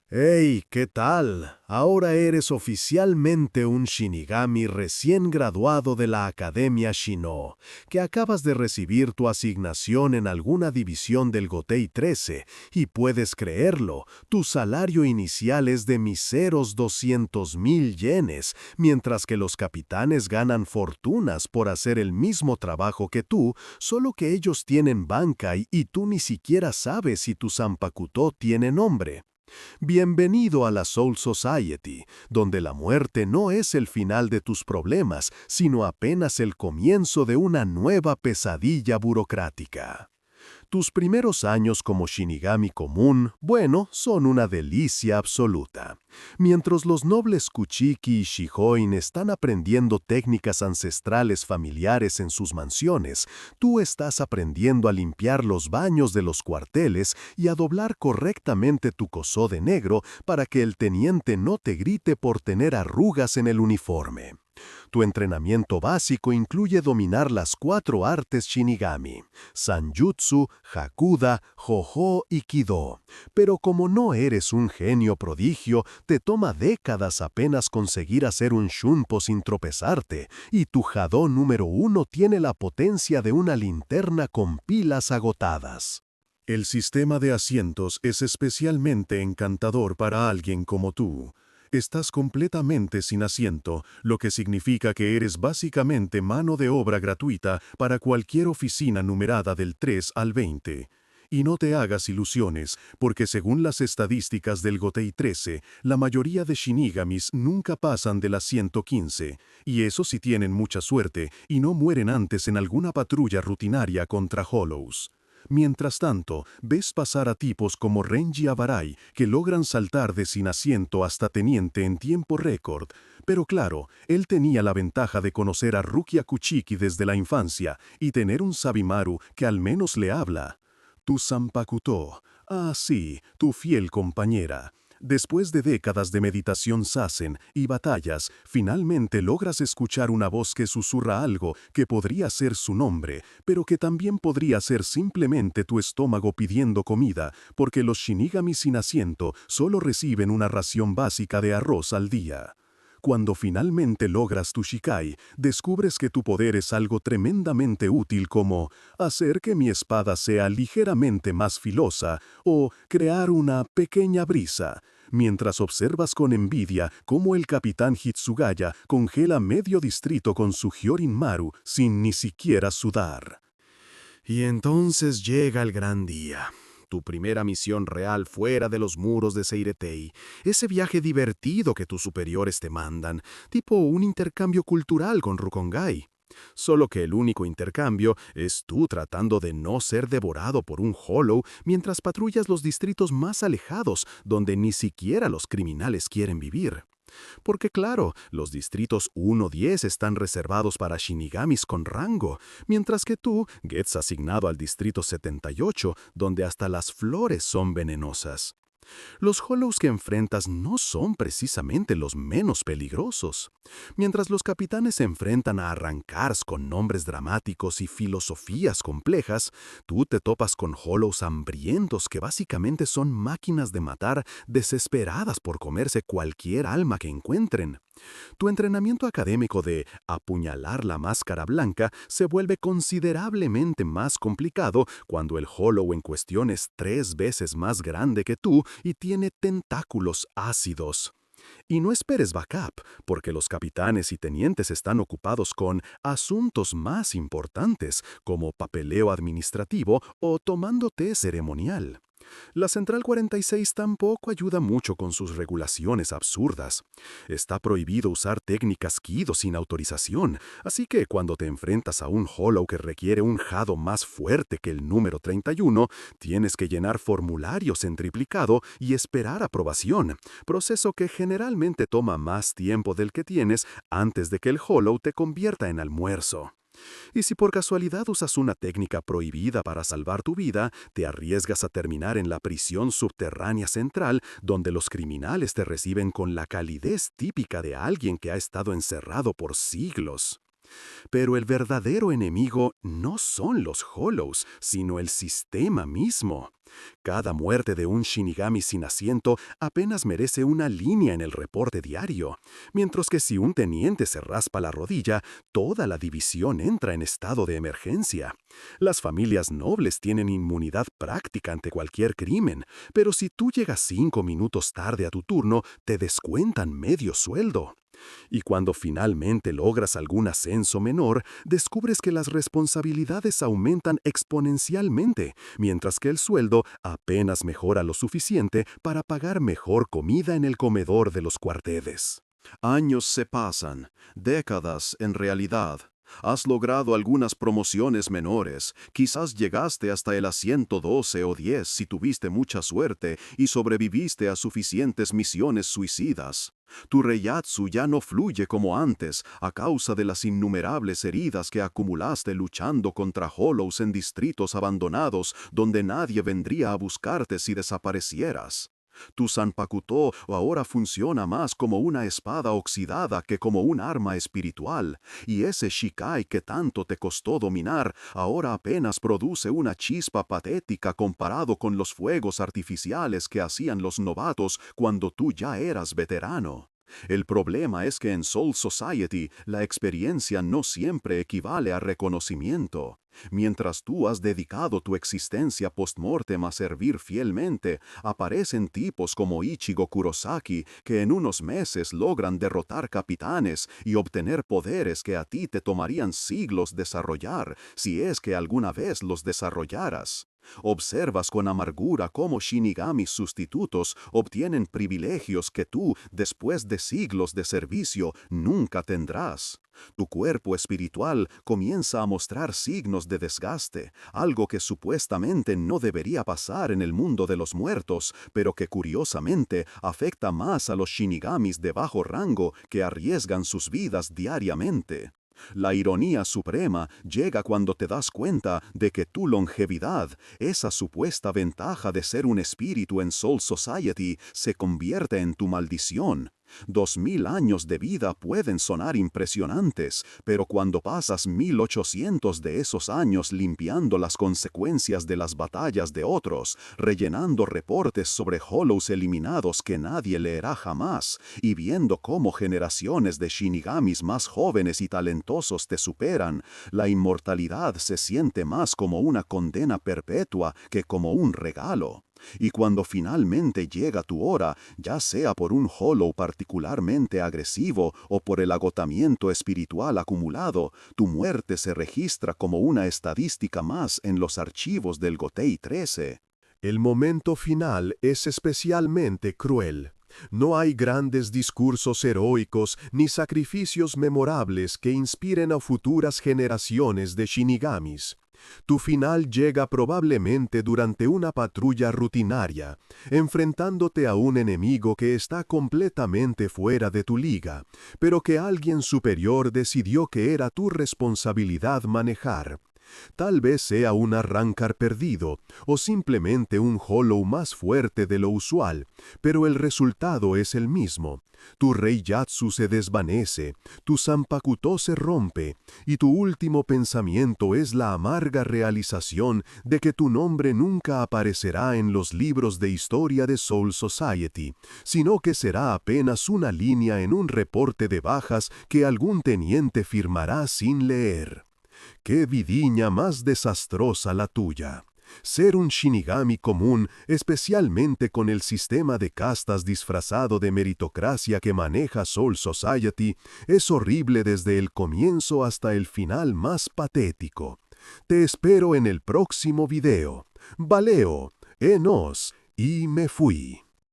Hey, ¿qué tal? Ahora eres oficialmente un Shinigami recién graduado de la Academia Shino, que acabas de recibir tu asignación en alguna división del Gotei 13, y puedes creerlo, tu salario inicial es de miseros 200,000 yenes, mientras que los capitanes ganan fortunas por hacer el mismo trabajo que tú, solo que ellos tienen Bankai y tú ni siquiera sabes si tu Zanpakuto tiene nombre. Bienvenido a la Soul Society, donde la muerte no es el final de tus problemas, sino apenas el comienzo de una nueva pesadilla burocrática. Tus primeros años como Shinigami común, bueno, son una delicia absoluta. Mientras los nobles Kuchiki y Shihoin están aprendiendo técnicas ancestrales familiares en sus mansiones, tú estás aprendiendo a limpiar los baños de los cuarteles y a doblar correctamente tu kosó de negro para que el teniente no te grite por tener arrugas en el uniforme. Tu entrenamiento básico incluye dominar las 4 artes Shinigami: Sanjutsu, Hakuda, Jojo y Kido. Pero como no eres un genio prodigio, te toma décadas apenas conseguir hacer un Shunpo sin tropezarte, y tu Hado número 1 tiene la potencia de una linterna con pilas agotadas. El sistema de asientos es especialmente encantador para alguien como tú. Estás completamente sin asiento, lo que significa que eres básicamente mano de obra gratuita para cualquier oficina numerada del 3 al 20. Y no te hagas ilusiones, porque según las estadísticas del Gotei 13, la mayoría de Shinigamis nunca pasan de las 115, y eso si tienen mucha suerte y no mueren antes en alguna patrulla rutinaria contra Hollows. Mientras tanto, ves pasar a tipos como Renji Abarai que logran saltar de sin asiento hasta teniente en tiempo récord, pero claro, él tenía la ventaja de conocer a Rukia Kuchiki desde la infancia y tener un Sabimaru que al menos le habla. Tu Zanpakuto, sí, tu fiel compañera. Después de décadas de meditación Zazen y batallas, finalmente logras escuchar una voz que susurra algo que podría ser su nombre, pero que también podría ser simplemente tu estómago pidiendo comida, porque los Shinigami sin asiento solo reciben una ración básica de arroz al día. Cuando finalmente logras tu Shikai, descubres que tu poder es algo tremendamente útil como hacer que mi espada sea ligeramente más filosa o crear una pequeña brisa, mientras observas con envidia cómo el capitán Hitsugaya congela medio distrito con su Hyorin Maru sin ni siquiera sudar. Y entonces llega el gran día. Tu primera misión real fuera de los muros de Seiretei, ese viaje divertido que tus superiores te mandan, tipo un intercambio cultural con Rukongai. Solo que el único intercambio es tú tratando de no ser devorado por un Hollow mientras patrullas los distritos más alejados donde ni siquiera los criminales quieren vivir. Porque claro, los distritos 1-10 están reservados para Shinigamis con rango, mientras que tú gets asignado al distrito 78, donde hasta las flores son venenosas. Los Hollows que enfrentas no son precisamente los menos peligrosos. Mientras los capitanes se enfrentan a arrancars con nombres dramáticos y filosofías complejas, tú te topas con Hollows hambrientos que básicamente son máquinas de matar desesperadas por comerse cualquier alma que encuentren. Tu entrenamiento académico de apuñalar la máscara blanca se vuelve considerablemente más complicado cuando el Hollow en cuestión es 3 veces más grande que tú y tiene tentáculos ácidos. Y no esperes backup, porque los capitanes y tenientes están ocupados con asuntos más importantes, como papeleo administrativo o tomando té ceremonial. La Central 46 tampoco ayuda mucho con sus regulaciones absurdas. Está prohibido usar técnicas Kido sin autorización, así que cuando te enfrentas a un Hollow que requiere un Hado más fuerte que el número 31, tienes que llenar formularios en triplicado y esperar aprobación, proceso que generalmente toma más tiempo del que tienes antes de que el Hollow te convierta en almuerzo. Y si por casualidad usas una técnica prohibida para salvar tu vida, te arriesgas a terminar en la prisión subterránea central, donde los criminales te reciben con la calidez típica de alguien que ha estado encerrado por siglos. Pero el verdadero enemigo no son los Hollows, sino el sistema mismo. Cada muerte de un Shinigami sin asiento apenas merece una línea en el reporte diario, mientras que si un teniente se raspa la rodilla, toda la división entra en estado de emergencia. Las familias nobles tienen inmunidad práctica ante cualquier crimen, pero si tú llegas 5 minutos tarde a tu turno, te descuentan medio sueldo. Y cuando finalmente logras algún ascenso menor, descubres que las responsabilidades aumentan exponencialmente, mientras que el sueldo apenas mejora lo suficiente para pagar mejor comida en el comedor de los cuarteles. Años se pasan, décadas en realidad. Has logrado algunas promociones menores, quizás llegaste hasta el asiento 12 o 10 si tuviste mucha suerte y sobreviviste a suficientes misiones suicidas. Tu Reiyatsu ya no fluye como antes a causa de las innumerables heridas que acumulaste luchando contra Hollows en distritos abandonados donde nadie vendría a buscarte si desaparecieras. Tu Zanpakuto ahora funciona más como una espada oxidada que como un arma espiritual, y ese Shikai que tanto te costó dominar ahora apenas produce una chispa patética comparado con los fuegos artificiales que hacían los novatos cuando tú ya eras veterano. El problema es que en Soul Society la experiencia no siempre equivale a reconocimiento. Mientras tú has dedicado tu existencia post-mortem a servir fielmente, aparecen tipos como Ichigo Kurosaki que en unos meses logran derrotar capitanes y obtener poderes que a ti te tomarían siglos desarrollar, si es que alguna vez los desarrollaras. Observas con amargura cómo Shinigamis sustitutos obtienen privilegios que tú, después de siglos de servicio, nunca tendrás. Tu cuerpo espiritual comienza a mostrar signos de desgaste, algo que supuestamente no debería pasar en el mundo de los muertos, pero que curiosamente afecta más a los Shinigamis de bajo rango que arriesgan sus vidas diariamente. La ironía suprema llega cuando te das cuenta de que tu longevidad, esa supuesta ventaja de ser un espíritu en Soul Society, se convierte en tu maldición. 2000 años de vida pueden sonar impresionantes, pero cuando pasas 1800 de esos años limpiando las consecuencias de las batallas de otros, rellenando reportes sobre Hollows eliminados que nadie leerá jamás, y viendo cómo generaciones de Shinigamis más jóvenes y talentosos te superan, la inmortalidad se siente más como una condena perpetua que como un regalo. Y cuando finalmente llega tu hora, ya sea por un Hollow particularmente agresivo o por el agotamiento espiritual acumulado, tu muerte se registra como una estadística más en los archivos del Gotei 13. El momento final es especialmente cruel. No hay grandes discursos heroicos ni sacrificios memorables que inspiren a futuras generaciones de Shinigamis. Tu final llega probablemente durante una patrulla rutinaria, enfrentándote a un enemigo que está completamente fuera de tu liga, pero que alguien superior decidió que era tu responsabilidad manejar. Tal vez sea un arrancar perdido o simplemente un Hollow más fuerte de lo usual, pero el resultado es el mismo. Tu Reiyatsu se desvanece, tu Zanpakuto se rompe, y tu último pensamiento es la amarga realización de que tu nombre nunca aparecerá en los libros de historia de Soul Society, sino que será apenas una línea en un reporte de bajas que algún teniente firmará sin leer. ¡Qué vidiña más desastrosa la tuya! Ser un Shinigami común, especialmente con el sistema de castas disfrazado de meritocracia que maneja Soul Society, es horrible desde el comienzo hasta el final más patético. Te espero en el próximo video. Valeo, enos, y me fui.